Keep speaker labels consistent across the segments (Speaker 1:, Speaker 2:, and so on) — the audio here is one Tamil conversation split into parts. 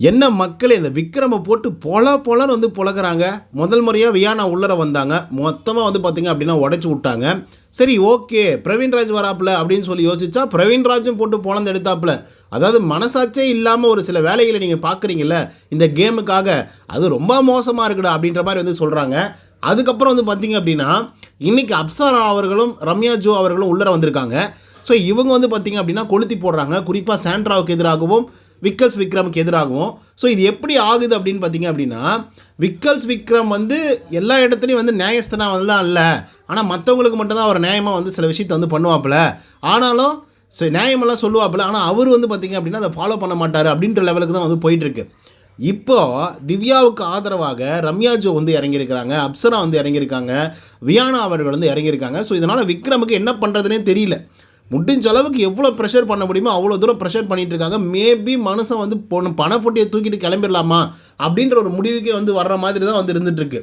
Speaker 1: என்ன மக்களே, இந்த விக்ரமை போட்டு பொலன்னு வந்து பொழக்கிறாங்க. முதல் முறையாக வியானா உள்ளர வந்தாங்க. மொத்தமாக வந்து பார்த்தீங்க அப்படின்னா உடச்சி விட்டாங்க. சரி, ஓகே, பிரவீன்ராஜ் வராப்புல அப்படின்னு சொல்லி யோசிச்சா பிரவீன்ராஜும் போட்டு பொழந்து எடுத்தாப்புல. அதாவது மனசாட்சியே இல்லாமல் ஒரு சில வேலைகளை நீங்கள் பார்க்குறீங்கள இந்த கேமுக்காக, அது ரொம்ப மோசமாக இருக்குடா அப்படின்ற மாதிரி வந்து சொல்கிறாங்க. அதுக்கப்புறம் வந்து பார்த்தீங்க அப்படின்னா இன்றைக்கி அப்சரா அவர்களும் ரம்யா ஜோ அவர்களும் உள்ளர வந்திருக்காங்க. ஸோ இவங்க வந்து பார்த்தீங்க அப்படின்னா கொளுத்தி போடுறாங்க, குறிப்பாக சாண்ட்ராவுக்கு எதிராகவும் விக்கல்ஸ் விக்ரமுக்கு எதிராகவும். ஸோ இது எப்படி ஆகுது அப்படின்னு பார்த்தீங்க அப்படின்னா, விக்கல்ஸ் விக்ரம் வந்து எல்லா இடத்துலையும் வந்து நியாயஸ்தனாக வந்துலாம் இல்லை, ஆனால் மற்றவங்களுக்கு மட்டும்தான் அவர் நியாயமாக வந்து சில விஷயத்தை வந்து பண்ணுவாப்புல, ஆனாலும் நியாயமெல்லாம் சொல்லுவாப்புல, ஆனால் அவர் வந்து பார்த்திங்க அப்படின்னா அதை ஃபாலோ பண்ண மாட்டார் அப்படின்ற லெவலுக்கு தான் வந்து போயிட்டுருக்கு. இப்போது திவ்யாவுக்கு ஆதரவாக ரம்யா ஜோ வந்து இறங்கியிருக்கிறாங்க, அப்சரா வந்து இறங்கியிருக்காங்க, வியானா அவர்கள் வந்து இறங்கியிருக்காங்க. ஸோ இதனால் விக்ரமுக்கு என்ன பண்ணுறதுனே தெரியல. முடிஞ்ச அளவுக்கு எவ்வளோ ப்ரெஷர் பண்ண முடியுமோ அவ்வளோ தூரம் ப்ரெஷர் பண்ணிகிட்டு இருக்காங்க. மேபி மனுஷன் வந்து பணப்பொட்டியை தூக்கிட்டு கிளம்பிடலாமா அப்படின்ற ஒரு முடிவுக்கே வந்து வர்ற மாதிரி தான் வந்து இருந்துகிட்ருக்கு.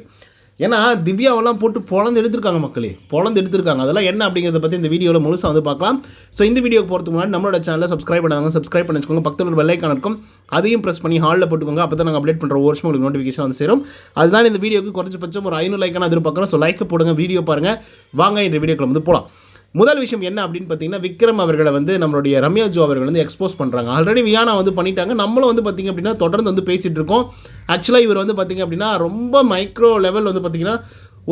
Speaker 1: ஏன்னா திவ்யாவெல்லாம் போட்டு பொழந்து எடுத்துருக்காங்க மக்களே, பொழந்து எடுத்துருக்காங்க. அதெல்லாம் என்ன அப்படிங்கிறத பற்றி இந்த வீடியோவில் முழுசாக வந்து பார்க்கலாம். ஸோ இந்த வீடியோக்கு போகிறதுக்கு முன்னாடி நம்மளோட சேனலில் சப்ஸ்கிரைப் பண்ணாங்க, சப்ஸ்கிரைப் பண்ணி வச்சுக்கோங்க. பக்கத்தில் ஒரு பெல் ஐகான் இருக்கும், அதையும் ப்ரெஸ் பண்ணி ஹாலில் போட்டுக்கோங்க. அப்போ தான் நாங்கள் அப்டேட் பண்ணுற ஒரு வருஷம் உங்களுக்கு நோட்டிஃபிகேஷன் வந்து சேரும். அதுதான் இந்த வீடியோக்கு குறைஞ்சபட்சம் ஒரு 500 லைக்கான எதிர்பார்க்குறோம். ஸோ லைக் போடுங்க, வீடியோ பாருங்கள். வாங்க இந்த வீடியோக்குள்ள வந்து போகலாம். முதல் விஷயம் என்ன அப்படின்னு பார்த்தீங்கன்னா, விக்ரம் அவர்களை வந்து நம்மளுடைய ரம்யா ஜோ அவர்கள் வந்து எக்ஸ்போஸ் பண்ணுறாங்க. ஆல்ரெடி வியானா வந்து பண்ணிட்டாங்க, நம்மளும் வந்து பார்த்திங்க அப்படின்னா தொடர்ந்து வந்து பேசிகிட்டு இருக்கோம். ஆக்சுவலாக இவர் வந்து பார்த்திங்க அப்படின்னா ரொம்ப மைக்ரோ லெவல் வந்து பார்த்திங்கன்னா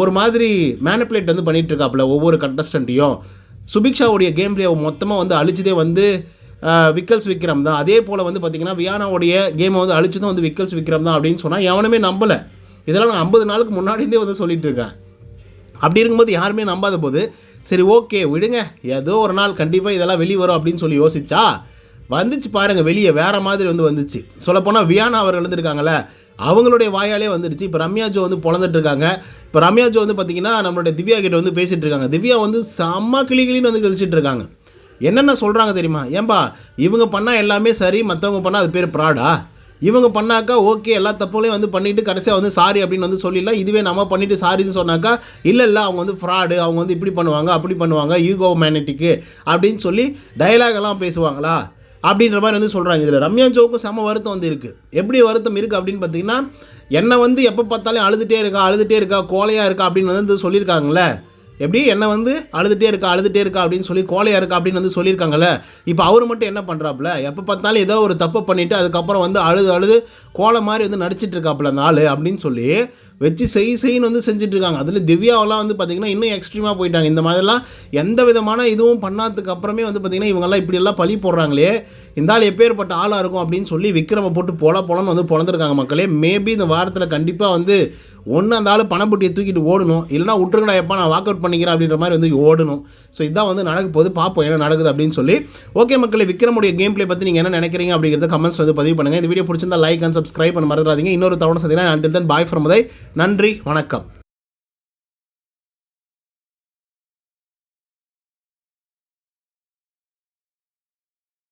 Speaker 1: ஒரு மாதிரி மேனிப்புலேட் வந்து பண்ணிகிட்டு இருக்காப்புல ஒவ்வொரு கண்டஸ்டண்ட்டையும். சுபிக்ஷாவுடைய கேம் பிளே மொத்தமாக வந்து அழிச்சதே வந்து விக்கல்ஸ் விக்ரம் தான். அதே போல் வந்து பார்த்திங்கன்னா வியானாவுடைய கேமை வந்து அழிச்சதும் வந்து விக்கல்ஸ் விக்ரம் தான் அப்படின்னு சொன்னால் எவனுமே நம்பலை. இதெல்லாம் நான் 50 நாளுக்கு முன்னாடியே வந்து சொல்லிகிட்டு இருக்கேன். அப்படி இருக்கும்போது யாருமே நம்பாத போது சரி ஓகே விடுங்க, ஏதோ ஒரு நாள் கண்டிப்பாக இதெல்லாம் வெளியே வரும் அப்படின்னு சொல்லி யோசிச்சா வந்துச்சு பாருங்கள், வெளியே வேறு மாதிரி வந்து வந்துச்சு. சொல்லப்போனால் வியானா அவர்கள் வந்துருக்காங்களே, அவங்களுடைய வாயாலே வந்துடுச்சு. இப்போ ரம்யா ஜோ வந்து பொழந்துட்டு இருக்காங்க. இப்போ ரம்யா ஜோ வந்து பார்த்திங்கன்னா நம்மளுடைய திவ்யா கிட்ட வந்து பேசிகிட்டு இருக்காங்க. திவ்யா வந்து செம்ம கிளின்னு வந்து கழிச்சிட்டு இருக்காங்க. என்னென்ன சொல்கிறாங்க தெரியுமா? ஏன்பா இவங்க பண்ணால் எல்லாமே சரி, மற்றவங்க பண்ணால் அது பேர் ப்ராடா? இவங்க பண்ணாக்கா ஓகே, எல்லா தப்புகளையும் வந்து பண்ணிவிட்டு கடைசியாக வந்து சாரி அப்படின்னு வந்து சொல்லிடலாம். இதுவே நம்ம பண்ணிவிட்டு சாரின்னு சொன்னாக்கா இல்லை அவங்க வந்து ஃப்ராடு, அவங்க வந்து இப்படி பண்ணுவாங்க அப்படி பண்ணுவாங்க, ஈகோ மேனிட்டிக்கு அப்படின்னு சொல்லி டைலாகெல்லாம் பேசுவாங்களா அப்படின்ற மாதிரி வந்து சொல்கிறாங்க. இதில் ரம்யா ஜோவுக்கு செம வருத்தம் வந்து இருக்குது. எப்படி வருத்தம் இருக்குது அப்படின்னு பார்த்தீங்கன்னா, என்னை வந்து எப்போ பார்த்தாலும் அழுதுகிட்டே இருக்கா, கோலையாக இருக்கா அப்படின்னு வந்து சொல்லியிருக்காங்களே. எப்படி என்னை வந்து அழுதுகிட்டே இருக்கா அப்படின்னு சொல்லி கோலையாக இருக்கா அப்படின்னு வந்து சொல்லியிருக்காங்கல்ல. இப்போ அவர் மட்டும் என்ன பண்ணுறாப்புல, எப்போ பார்த்தாலும் ஏதோ ஒரு தப்பு பண்ணிவிட்டு அதுக்கப்புறம் வந்து அழுது கோலை மாதிரி வந்து நடிச்சிட்டு இருக்காப்புல அந்த ஆள் அப்படின்னு சொல்லி வச்சு செய்ன்னு வந்து செஞ்சிட்ருக்காங்க. அதில் திவ்யாவெல்லாம் வந்து பார்த்திங்கன்னா இன்னும் எக்ஸ்ட்ரீமாக போயிட்டாங்க. இந்த மாதிரிலாம் எந்த விதமான இதுவும் பண்ணாததுக்கு அப்புறமே வந்து பார்த்திங்கன்னா இவங்கெல்லாம் இப்படியெல்லாம் பழி போடுறாங்களே, இந்த ஆள் எப்பேற்பட்ட ஆளாக இருக்கும் அப்படின்னு சொல்லி விக்ரமை போட்டு பொலன்னு வந்து பொழந்துருக்காங்க மக்களே. மேபி இந்த வாரத்தில் கண்டிப்பாக வந்து ஒன்று அந்த ஆள் பணப்பட்டியை தூக்கிட்டு ஓடணும், இல்லைனா விட்டுருங்கடா எப்போ நான் வாக் அவுட் பண்ணிக்கிறேன் அப்படின்ற மாதிரி வந்து ஓடணும். ஸோ இதான் வந்து நடக்க போது, பார்ப்போம் என்ன நடக்குது அப்படின்னு சொல்லி. ஓகே மக்களே, விக்ரமுடைய கேம் பிளே பற்றி நீங்கள் என்ன நினைக்கிறீங்க அப்படிங்கிறத கமெண்ட்ஸ் வந்து பதிவு பண்ணுங்கள். இந்த வீடியோ பிடிச்சிருந்தா லைக் அண்ட் சப்ஸ்கிரைப் பண்ண மறந்துடாதீங்க. இன்னொரு தவணை சந்திக்கிறேன். Until then bye from Uday. நன்றி, வணக்கம்.